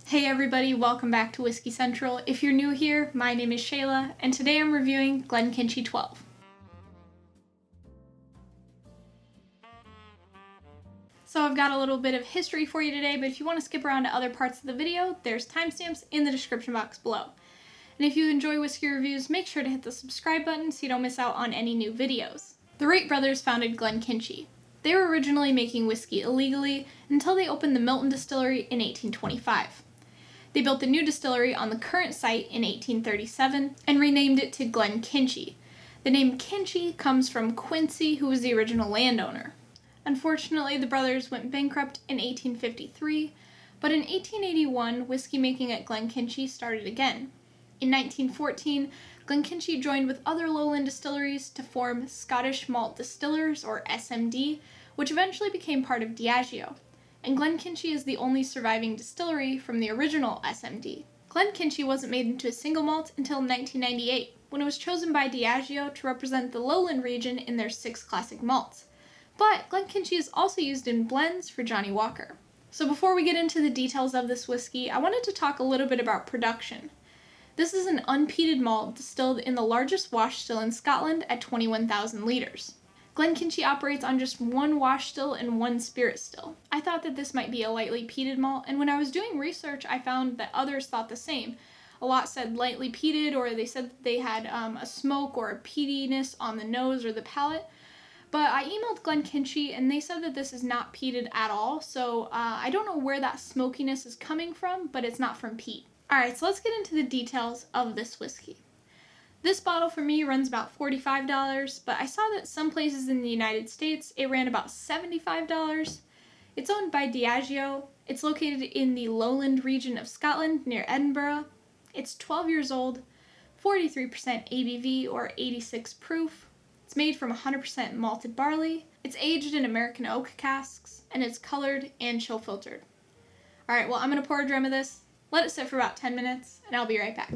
Hey everybody, welcome back to Whiskey Central. If you're new here, my name is Shayla, and today I'm reviewing Glenkinchie 12. So I've got a little bit of history for you today, but if you want to skip around to other parts of the video, there's timestamps in the description box below. And if you enjoy whiskey reviews, make sure to hit the subscribe button so you don't miss out on any new videos. The Wright brothers founded Glenkinchie. They were originally making whiskey illegally until they opened the Milton Distillery in 1825. They built the new distillery on the current site in 1837 and renamed it to Glenkinchie. The name Kinchie comes from Quincy, who was the original landowner. Unfortunately, the brothers went bankrupt in 1853, but in 1881, whiskey making at Glenkinchie started again. In 1914, Glenkinchie joined with other Lowland distilleries to form Scottish Malt Distillers, or SMD, which eventually became part of Diageo. And Glenkinchie is the only surviving distillery from the original SMD. Glenkinchie wasn't made into a single malt until 1998, when it was chosen by Diageo to represent the Lowland region in their 6 classic malts. But Glenkinchie is also used in blends for Johnnie Walker. So before we get into the details of this whiskey, I wanted to talk a little bit about production. This is an unpeated malt distilled in the largest wash still in Scotland at 21,000 litres. Glenkinchie operates on just one wash still and one spirit still. I thought that this might be a lightly peated malt, and when I was doing research, I found that others thought the same. A lot said lightly peated, or they said that they had a smoke or a peatiness on the nose or the palate. But I emailed Glenkinchie, and they said that this is not peated at all, so I don't know where that smokiness is coming from, but it's not from peat. Alright, so let's get into the details of this whiskey. This bottle for me runs about $45, but I saw that some places in the United States it ran about $75. It's owned by Diageo. It's located in the Lowland region of Scotland near Edinburgh. It's 12 years old, 43% ABV or 86 proof. It's made from 100% malted barley. It's aged in American oak casks, and it's colored and chill filtered. Alright, well I'm going to pour a dram of this, let it sit for about 10 minutes, and I'll be right back.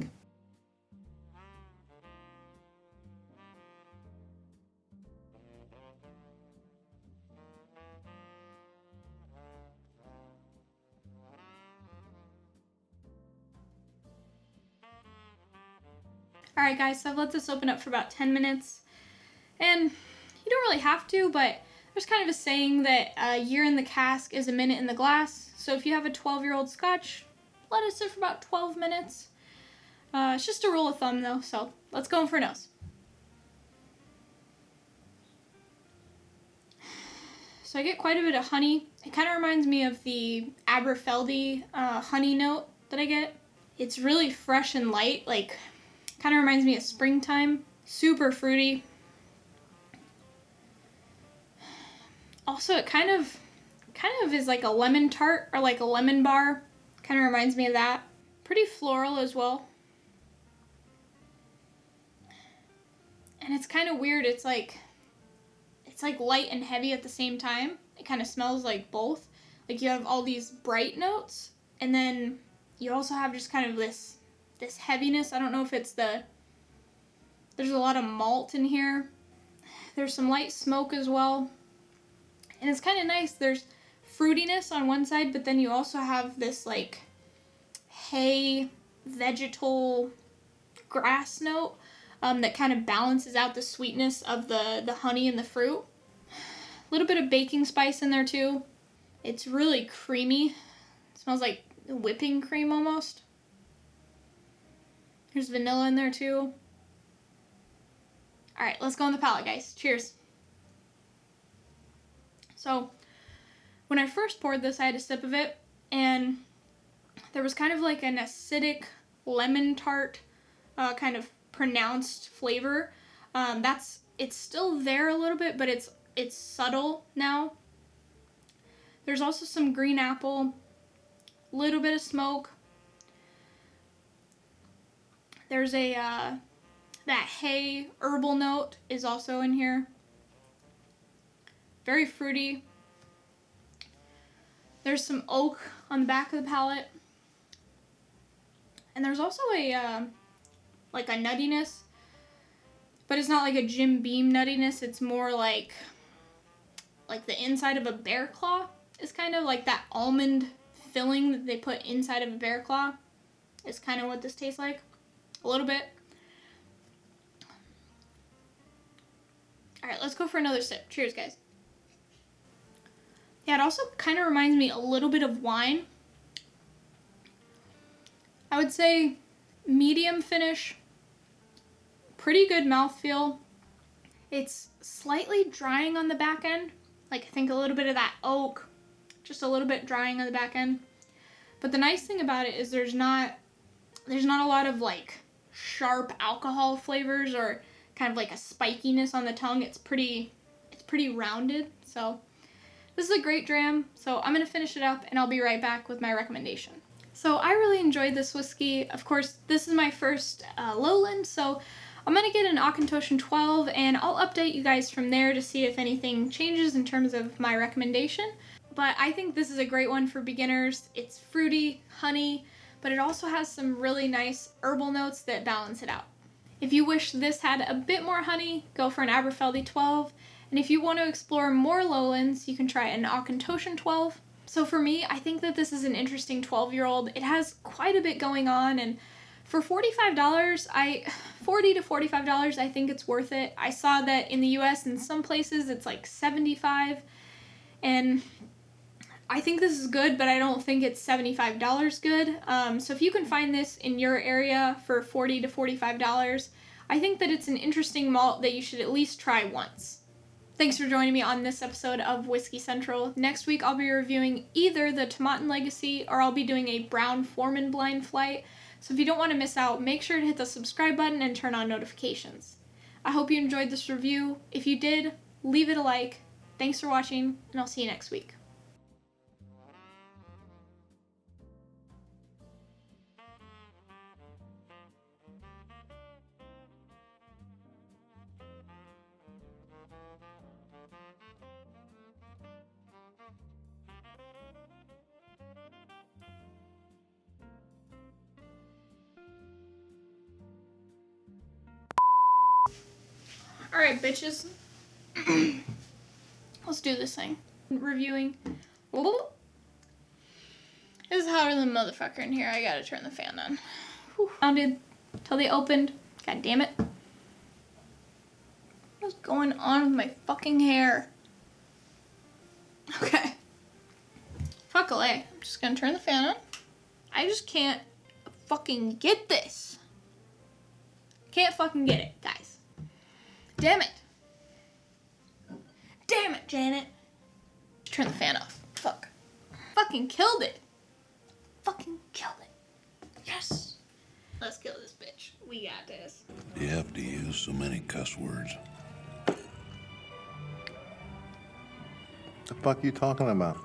Alright guys, so I've let this open up for about 10 minutes, and you don't really have to, but there's kind of a saying that a year in the cask is a minute in the glass, so if you have a 12-year-old scotch, let it sit for about 12 minutes. It's just a rule of thumb though, so let's go in for a nose. So I get quite a bit of honey. It kind of reminds me of the Aberfeldy honey note that I get. It's really fresh and light, like kind of reminds me of springtime. Super fruity. Also, it kind of is like a lemon tart or like a lemon bar. Kind of reminds me of that. Pretty floral as well. And it's kind of weird. It's like light and heavy at the same time. It kind of smells like both. Like you have all these bright notes, and then you also have just kind of this heaviness. I don't know if it's there's a lot of malt in here. There's some light smoke as well. And it's kind of nice. There's fruitiness on one side, but then you also have this like hay, vegetal, grass note that kind of balances out the sweetness of the honey and the fruit. A little bit of baking spice in there too. It's really creamy. It smells like whipping cream almost. There's vanilla in there too. Alright, let's go on the palate, guys. Cheers. So, when I first poured this, I had a sip of it, and there was kind of like an acidic lemon tart kind of pronounced flavor. It's still there a little bit, but it's subtle now. There's also some green apple, a little bit of smoke. There's that hay herbal note is also in here. Very fruity. There's some oak on the back of the palate. And there's also like a nuttiness, but it's not like a Jim Beam nuttiness. It's more like the inside of a bear claw is kind of like that almond filling that they put inside of a bear claw is kind of what this tastes like. A little bit. Alright, let's go for another sip. Cheers, guys. Yeah, it also kind of reminds me a little bit of wine. I would say medium finish. Pretty good mouthfeel. It's slightly drying on the back end. Like, I think a little bit of that oak. Just a little bit drying on the back end. But the nice thing about it is there's not a lot of, like, sharp alcohol flavors or kind of like a spikiness on the tongue. It's pretty rounded. So this is a great dram. So I'm going to finish it up and I'll be right back with my recommendation. So I really enjoyed this whiskey. Of course, this is my first Lowland, so I'm going to get an Auchentoshan 12 and I'll update you guys from there to see if anything changes in terms of my recommendation. But I think this is a great one for beginners. It's fruity, honey, but it also has some really nice herbal notes that balance it out. If you wish this had a bit more honey, go for an Aberfeldy 12. And if you want to explore more Lowlands, you can try an Auchentoshan 12. So for me, I think that this is an interesting 12-year-old. It has quite a bit going on, and for $45, $40 to $45, I think it's worth it. I saw that in the US in some places it's like $75, and I think this is good, but I don't think it's $75 good. So if you can find this in your area for $40 to $45, I think that it's an interesting malt that you should at least try once. Thanks for joining me on this episode of Whiskey Central. Next week I'll be reviewing either the Tomatin Legacy or I'll be doing a Brown-Forman blind flight. So if you don't want to miss out, make sure to hit the subscribe button and turn on notifications. I hope you enjoyed this review. If you did, leave it a like. Thanks for watching, and I'll see you next week. Alright, bitches. Let's do this thing. Reviewing. This is hotter than motherfucker in here. I gotta turn the fan on. Sounded till they opened. God damn it. What's going on with my fucking hair? Okay. Fuck away. I'm just gonna turn the fan on. I just can't fucking get this. Can't fucking get it, guys. Damn it. Damn it, Janet. Turn the fan off. Fuck. Fucking killed it. Fucking killed it. Yes. Let's kill this bitch. We got this. You have to use so many cuss words. The fuck you talking about?